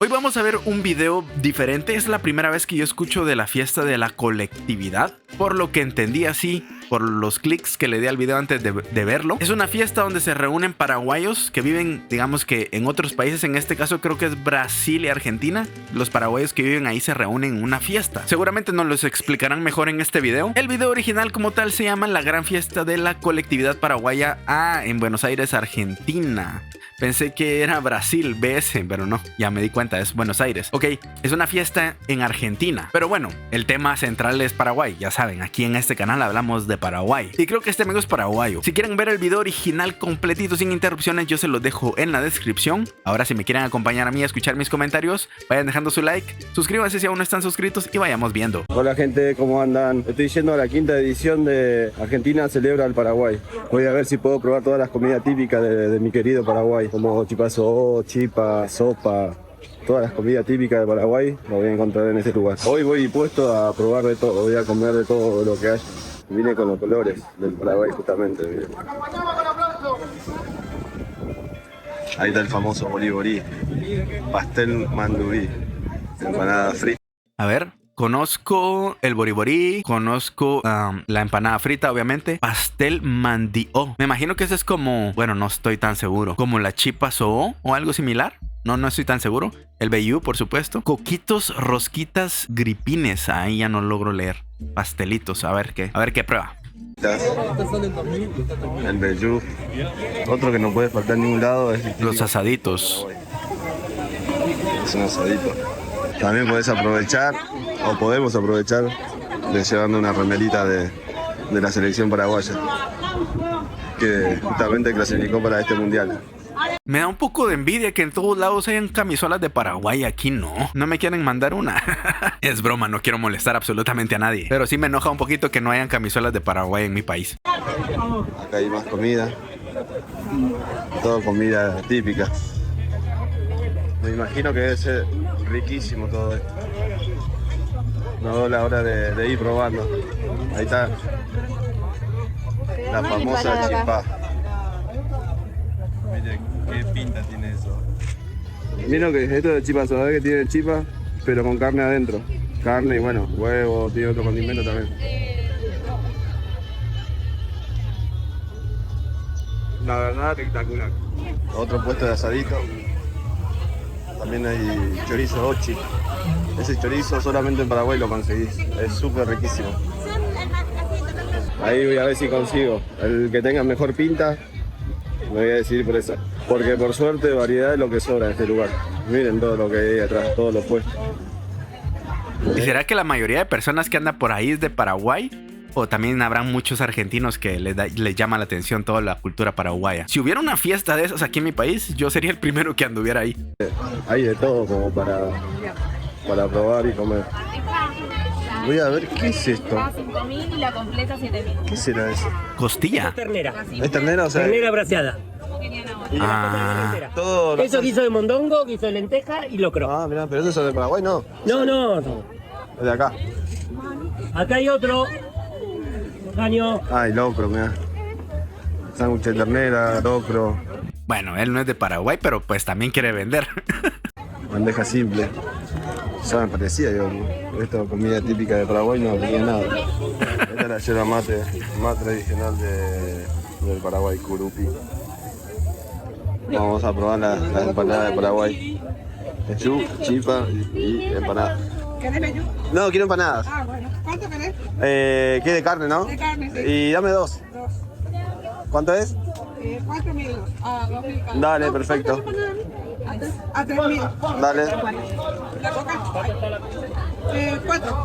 Hoy vamos a ver un video diferente. Es la primera vez que yo escucho de la fiesta de la colectividad. Por lo que entendí así, por los clics que le di al video antes de verlo. Es una fiesta donde se reúnen paraguayos que viven, digamos que en otros países. En este caso creo que es Brasil y Argentina. Los paraguayos que viven ahí se reúnen en una fiesta. Seguramente nos los explicarán mejor en este video. El video original como tal se llama La Gran Fiesta de la Colectividad Paraguaya en Buenos Aires, Argentina. Pensé que era Brasil, BS, pero no, ya me di cuenta, es Buenos Aires. Ok, es una fiesta en Argentina. Pero bueno, el tema central es Paraguay. Ya saben, aquí en este canal hablamos de Paraguay. Y creo que este amigo es paraguayo. Si quieren ver el video original completito sin interrupciones, yo se los dejo en la descripción. Ahora, si me quieren acompañar a mí a escuchar mis comentarios, vayan dejando su like, suscríbanse si aún no están suscritos y vayamos viendo. Hola gente, ¿cómo andan? Estoy yendo a la quinta edición de Argentina Celebra el Paraguay. Voy a ver si puedo probar todas las comidas típicas de mi querido Paraguay, como chipazo, chipa, sopa, todas las comidas típicas de Paraguay lo voy a encontrar en ese lugar. Hoy voy dispuesto a probar de todo, voy a comer de todo lo que haya. Vine con los colores del Paraguay justamente. Miren. Ahí está el famoso boriborí, pastel mandubí, empanada frita. A ver. Conozco el boriborí, conozco la empanada frita, obviamente. Pastel mandió. Me imagino que eso es como, bueno, no estoy tan seguro. Como la chipa soó o algo similar. No estoy tan seguro. El vellú, por supuesto. Coquitos, rosquitas, gripines. Ahí ya no logro leer. Pastelitos, a ver qué prueba. El vellú. Otro que no puede faltar en ningún lado es los asaditos. Es un asadito. También podés aprovechar, o podemos aprovechar, de llevando una remerita de la selección paraguaya, que justamente clasificó para este mundial. Me da un poco de envidia que en todos lados hayan camisolas de Paraguay, aquí no. No me quieren mandar una. Es broma, no quiero molestar absolutamente a nadie. Pero sí me enoja un poquito que no hayan camisolas de Paraguay en mi país. Acá hay más comida. Todo comida típica. Me imagino que debe ser riquísimo todo esto. No la hora de ir probando. Ahí está la famosa chipá. Miren qué pinta tiene eso. Miren que esto de chipa, ¿sabes que tiene chipa? Pero con carne adentro. Carne y bueno, huevo, tiene otro condimento también. La verdad, espectacular. Otro puesto de asadito. También hay chorizo ochi. Ese chorizo solamente en Paraguay lo conseguís. Es súper riquísimo. Ahí voy a ver si consigo. El que tenga mejor pinta, me voy a decidir por esa. Porque por suerte variedad es lo que sobra en este lugar. Miren todo lo que hay atrás, todos los puestos. ¿Y será que la mayoría de personas que andan por ahí es de Paraguay? O también habrán muchos argentinos que les llama la atención toda la cultura paraguaya. Si hubiera una fiesta de esas aquí en mi país, yo sería el primero que anduviera ahí. Hay de todo como para probar y comer. Voy a ver, ¿qué es esto? 5.000 y la completa 7.000. ¿Qué será eso? Costilla. Es ternera. ¿Es ternera? O sea, Ternera braseada. todo lo... Eso guiso de mondongo, guiso de lenteja y locro. Ah, mirá, pero eso es de Paraguay, ¿no? No. Es de acá. Acá hay otro. Caño. Ay, locro, mirá. Sándwich de ternera, locro. Bueno, él no es de Paraguay, pero pues también quiere vender. Bandeja simple. Ya me parecía, yo. Esta comida típica de Paraguay no tenía nada. Esta es la yerba mate más tradicional del Paraguay, curupi. Vamos a probar las empanadas de Paraguay. Chu, chipa y empanada. ¿Querés vellú? No, quiero empanadas. Ah, bueno. ¿Cuánto querés? Que de carne, ¿no? De carne, sí. Y dame dos. Dos. ¿Cuánto es? 4.000. Ah, 2.000 cada. Dale, No, perfecto. A 3.000. Dale. ¿La coca? 4.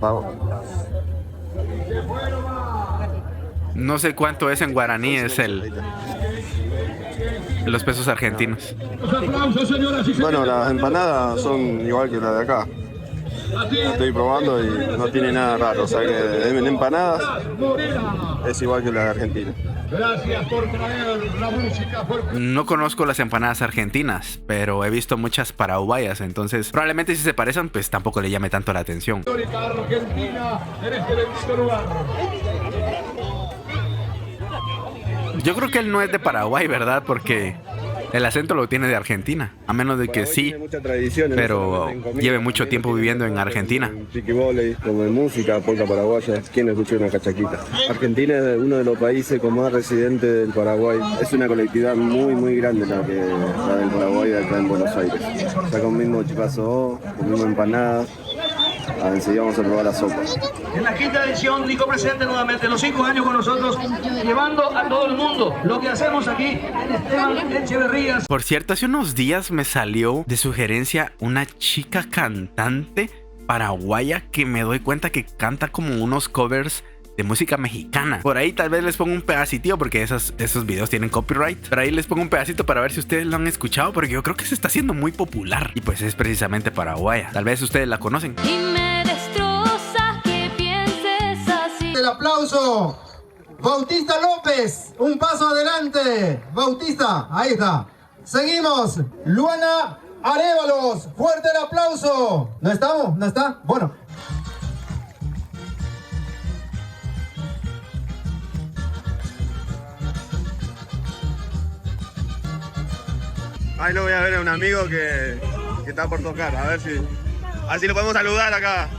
Vamos. No sé cuánto es en guaraní, es los pesos argentinos. Bueno, las empanadas son igual que las de acá. Estoy probando y no tiene nada raro. O sea que en empanadas es igual que las de Argentina. Gracias por traer la música. No conozco las empanadas argentinas, pero he visto muchas paraguayas, entonces probablemente si se parecen, pues tampoco le llame tanto la atención. Histórica Argentina en este bendito lugar. Yo creo que él no es de Paraguay, ¿verdad? Porque el acento lo tiene de Argentina. A menos de que Paraguay sí, tiene mucha tradición, pero en comida, lleve mucho tiempo tiene viviendo en como Argentina. En piquivoley, como en música, polka paraguaya. ¿Quién escuchó una cachaquita? Argentina es uno de los países con más residentes del Paraguay. Es una colectividad muy grande la del Paraguay acá en Buenos Aires. Ya comimos chipazó, comimos empanadas. Enseguida vamos a probar la sopa. En la quinta edición, Nico presente nuevamente los 5 años con nosotros, llevando a todo el mundo lo que hacemos aquí en Esteban Echeverrías. Por cierto, hace unos días me salió de sugerencia una chica cantante paraguaya que me doy cuenta que canta como unos covers de música mexicana. Por ahí tal vez les pongo un pedacito porque esos videos tienen copyright. Pero ahí les pongo un pedacito para ver si ustedes lo han escuchado, porque yo creo que se está haciendo muy popular. Y pues es precisamente paraguaya. Tal vez ustedes la conocen. Y me destrozas que pienses así. El aplauso. Bautista López, un paso adelante. Bautista, ahí está. Seguimos. Luana Arévalos, fuerte el aplauso. ¿No estamos? ¿No está? Bueno. Ahí lo voy a ver a un amigo que está por tocar, a ver si lo podemos saludar acá.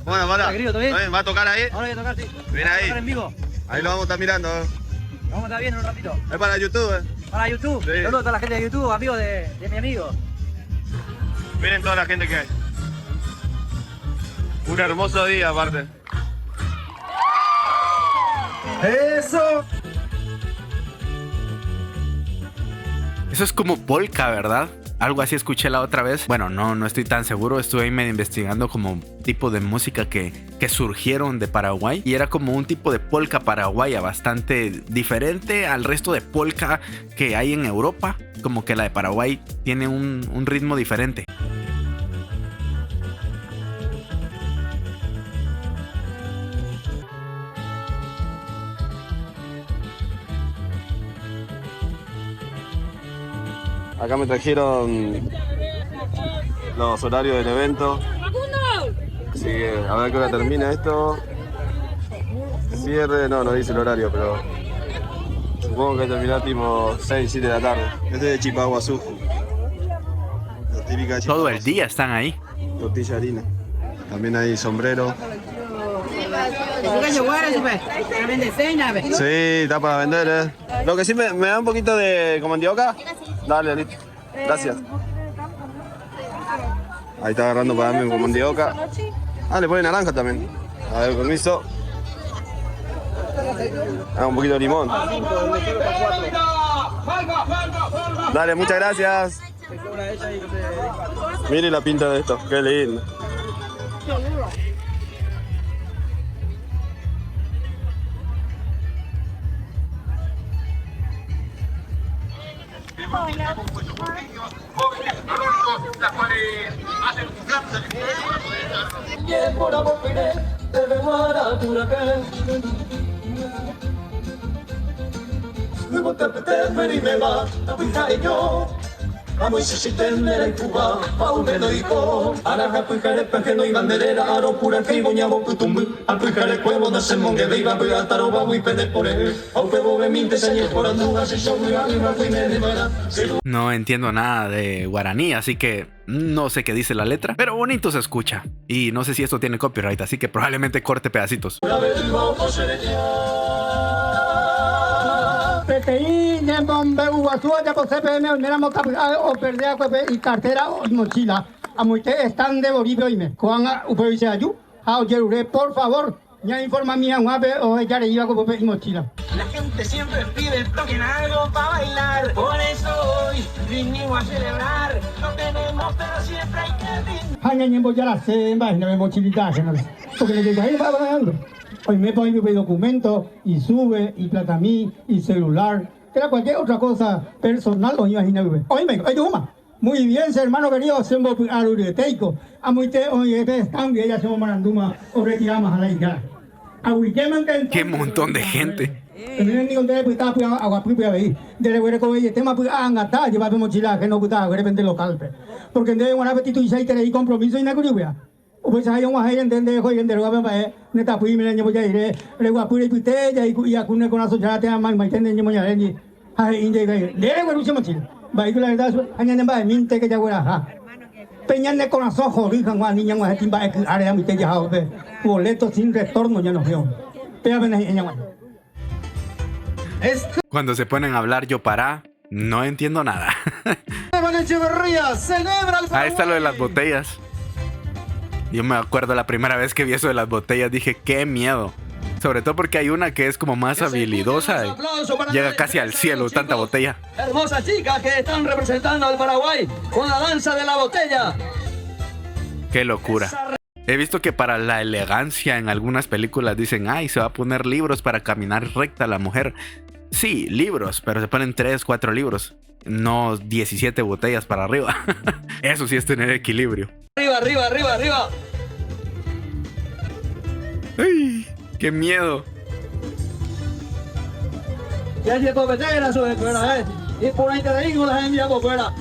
Bueno, ¿va a tocar ahí? Ahora voy a tocar, sí. Viene ahí. En vivo. Ahí lo vamos a estar mirando. Vamos a estar viendo en un ratito. Es para YouTube, Para YouTube. Sí. Saludos a toda la gente de YouTube, amigos de mi amigo. Miren toda la gente que hay. Un hermoso día aparte. Eso. Eso es como polka, ¿verdad? Algo así escuché la otra vez. Bueno, no estoy tan seguro. Estuve ahí medio investigando como tipo de música que surgieron de Paraguay. Y era como un tipo de polka paraguaya bastante diferente al resto de polka que hay en Europa. Como que la de Paraguay tiene un ritmo diferente. Acá me trajeron los horarios del evento. Así que a ver qué hora termina esto. Cierre, no dice el horario, pero supongo que terminará tipo 6, 7 de la tarde. Este es de Chipaguazú. La típica Chipaguazú. Todo el día están ahí. Tortilla de harina. También hay sombrero. Sí, está para vender, Lo que sí me da un poquito de como mandioca. Dale, listo. Gracias. Ahí está agarrando para darme un mandioca. Le pone naranja también. A ver, permiso. Un poquito de limón. Dale, muchas gracias. Mire la pinta de esto, qué lindo. No entiendo nada de guaraní, así que no sé qué dice la letra, pero bonito se escucha. Y no sé si esto tiene copyright, así que probablemente corte pedacitos. PTI, Nembombe, Uguazúa, ya por CPM, Miramos o Perdea, y cartera o mochila. A muchos están de Bolivia y me. Juan, Upevice Ayú, Aoyerure, por favor, ya informa mi aguape o ya le iba con y mochila. La gente siempre pide toquen algo para bailar. Por eso hoy vinimos a celebrar. No tenemos, pero siempre hay que brindar. Haña Ñembo ya la sé, imagíname mochilita, que no sé. Porque le digo, ahí va bailando. Hoy me pone mi documento y sube, y platamí, y celular. Era cualquier otra cosa personal, o imagínate. Hoy me digo, muy bien, hermano querido, hacemos arureteico. A muy te, oye, están bien, ya hacemos maranduma, o retiramos a la isla. Qué montón de gente. Porque en de un apetito y seis tenéis compromiso y na curiosidad. Pues hay un guay entende hoy en deroga me neta fui me ñamo ya iré regua puri pute ya y akune con aso ya te ama mai tende ñamo ya ni hay inde gai le gua ruche mochi bai la da aña ba min te que ya gua ha peñane con aso jori kan wa ni ñamo ha timba e área mi te ya ha be boleto sin retorno ya no veo pero ven ahí ñamo. Cuando se ponen a hablar yo para, no entiendo nada. Ahí está lo de las botellas. Yo me acuerdo la primera vez que vi eso de las botellas, dije, qué miedo. Sobre todo porque hay una que es como más habilidosa y llega casi al cielo, tanta botella. Hermosas chicas que están representando al Paraguay con la danza de la botella. Qué locura. He visto que para la elegancia en algunas películas dicen, ay, se va a poner libros para caminar recta la mujer. Sí, libros, pero se ponen 3, 4 libros, no 17 botellas para arriba. Eso sí es tener equilibrio. Arriba, arriba, arriba, arriba. ¡Ay! ¡Qué miedo! Ya llegó vetera sobre fuera, y por ahí te digo la gente ya por fuera.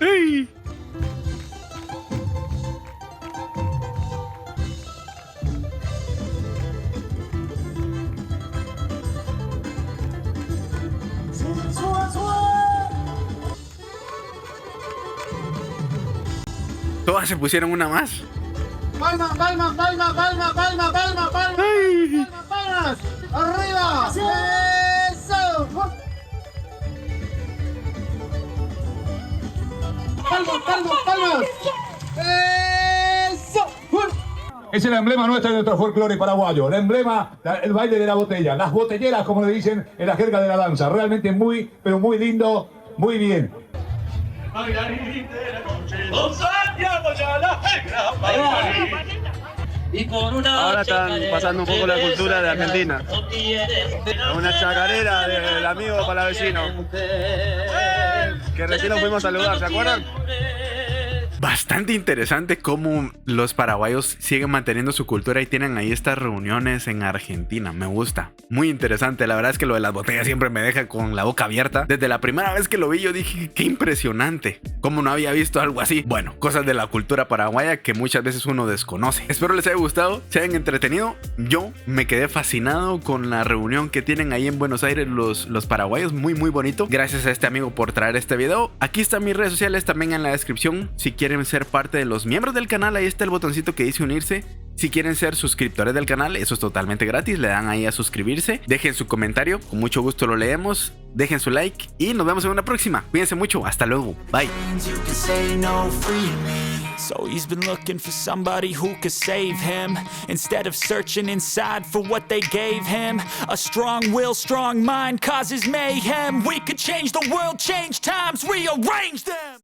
¡Ay! Todas se pusieron una más. Palmas, palmas, palmas, palmas, palmas, palmas, palmas. ¡Ay! Palmas, arriba. Eso. Palmas, palmas, palmas. Eso. Es el emblema nuestro de nuestro folclore paraguayo, el emblema, el baile de la botella, las botelleras, como le dicen en la jerga de la danza. Realmente muy, pero muy lindo, muy bien. Ahora están pasando un poco la cultura de Argentina. Una chacarera del amigo palavecino que recién nos fuimos a saludar, ¿se acuerdan? Bastante interesante cómo los paraguayos siguen manteniendo su cultura y tienen ahí estas reuniones en Argentina. Me gusta. Muy interesante. La verdad es que lo de las botellas siempre me deja con la boca abierta. Desde la primera vez que lo vi yo dije, qué impresionante. Cómo no había visto algo así. Bueno, cosas de la cultura paraguaya que muchas veces uno desconoce. Espero les haya gustado, se hayan entretenido. Yo me quedé fascinado con la reunión que tienen ahí en Buenos Aires los paraguayos. Muy, muy bonito. Gracias a este amigo por traer este video. Aquí están mis redes sociales también en la descripción. Si quieren ser parte de los miembros del canal, ahí está el botoncito que dice unirse. Si quieren ser suscriptores del canal, eso es totalmente gratis, le dan ahí a suscribirse, dejen su comentario, con mucho gusto lo leemos, dejen su like y nos vemos en una próxima. Cuídense mucho, hasta luego, bye. So he's been looking for somebody who could save him, instead of searching inside for what they gave him. A strong will, strong mind causes mayhem. We could change the world, change times, rearrange them.